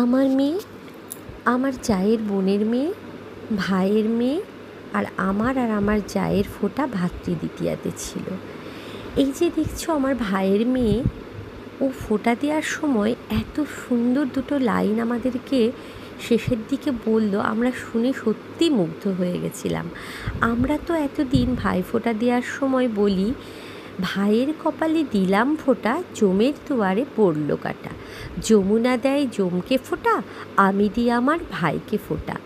আমার মেয়ে, আমার জায়ের বোনের মেয়ে, ভাইয়ের মেয়ে আর আমার জায়ের ফোঁটা ভাতৃদ্বিতীয়াতে ছিল। এই যে দেখছো আমার ভাইয়ের মেয়ে, ও ফোঁটা দেওয়ার সময় এত সুন্দর দুটো লাইন আমাদেরকে শেষের দিকে বলল, আমরা শুনে সত্যি মুগ্ধ হয়ে গেছিলাম। আমরা তো এতদিন ভাইফোঁটা দেওয়ার সময় বলি, ভাইয়ের কপালে দিলাম ফোঁটা, জমের দুয়ারে পড়ল কাটা। যমুনা দেয় জমকে ফোঁটা, আমি দিই আমার ভাইকে ফোঁটা।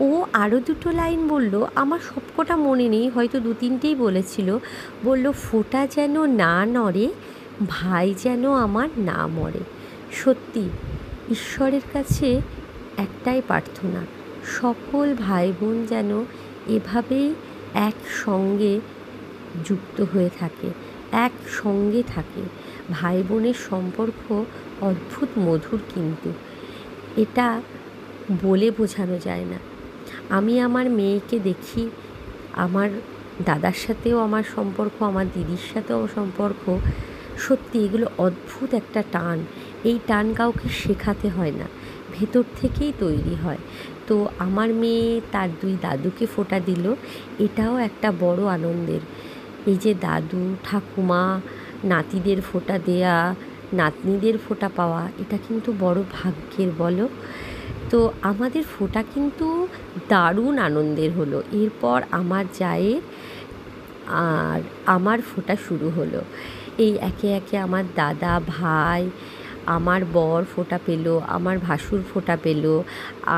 ও আরও দুটো লাইন বলল, আমার সবকটা মনে নেই, হয়তো দু তিনটেই বলেছিল। বলল, ফোঁটা যেন না নড়ে, ভাই যেন আমার না মরে। সত্যি ঈশ্বরের কাছে একটাই প্রার্থনা, সকল ভাই বোন যেন এভাবেই একসঙ্গে যুক্ত হয়ে থাকে, একসঙ্গে থাকে। ভাই বোনের সম্পর্ক অদ্ভুত মধুর, কিন্তু এটা বলে বোঝানো যায় না। আমি আমার মেয়েকে দেখি, আমার দাদার সাথেও আমার সম্পর্ক, আমার দিদির সাথেও সম্পর্ক, সত্যি এগুলো অদ্ভুত একটা টান। এই টান কাউকে শেখাতে হয় না, ভেতর থেকেই তৈরি হয়। তো আমার মেয়ে তার দুই দাদুকে ফোঁটা দিল, এটাও একটা বড় আনন্দের। এই যে দাদু ঠাকুমা নাতিদের ফোঁটা দেয়া, নাতনিদের ফোঁটা পাওয়া, এটা কিন্তু বড় ভাগ্যের, বলো। তো আমাদের ফোঁটা কিন্তু দারুণ আনন্দের হলো। এরপর আমার জায়ের আর আমার ফোঁটা শুরু হলো। এই একে একে আমার দাদা, ভাই, আমার বর ফোঁটা পেল, আমার ভাসুর ফোঁটা পেল।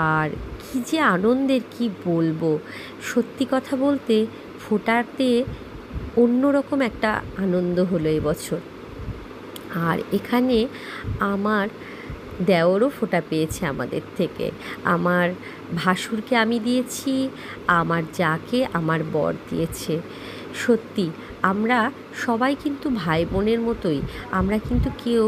আর কী যে আনন্দের, কি বলবো। সত্যি কথা বলতে ফোঁটাতে অন্যরকম একটা আনন্দ হলো এবছর। আর এখানে আমার দেওরও ফোঁটা পেয়েছে আমাদের থেকে। আমার ভাসুরকে আমি দিয়েছি, আমার জাকে আমার বর দিয়েছে। সত্যি আমরা সবাই কিন্তু ভাই বোনের মতোই। আমরা কিন্তু কেউ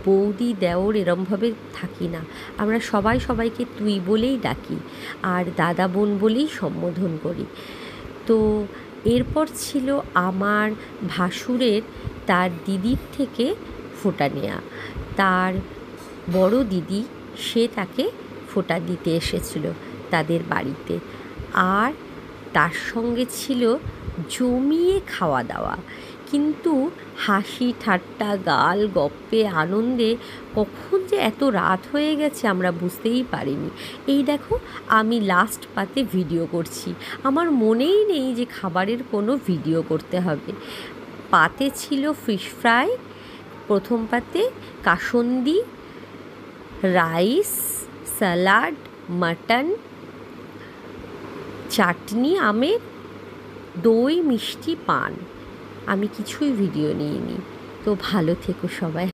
বৌদি দেওর এরমভাবে থাকি না। আমরা সবাই সবাইকে তুই বলেই ডাকি, আর দাদা বোন বলেই সম্বোধন করি। তো এরপর ছিল আমার ভাসুরের তার দিদির থেকে ফোঁটা নেওয়া। তার বড় দিদি, সে তাকে ফোঁটা দিতে এসেছিল তাদের বাড়িতে। আর তার সঙ্গে ছিল জমিয়ে খাওয়া দাওয়া, কিন্তু হাসি ঠাট্টা, গাল গপ্পে, আনন্দে কখন যে এত রাত হয়ে গেছে আমরা বুঝতেই পারিনি। এই দেখো, আমি লাস্ট পাতে ভিডিও করছি, আমার মনেই নেই যে খাবারের কোনো ভিডিও করতে হবে। পাতে ছিল ফিশ ফ্রাই, প্রথম পাতে কাসন্দি, রাইস, স্যালাড, মাটন, চাটনি আমের, দই, মিষ্টি, পান। আমি কিছুই ভিডিও নিইনি। তো ভালো থেকো সবাই।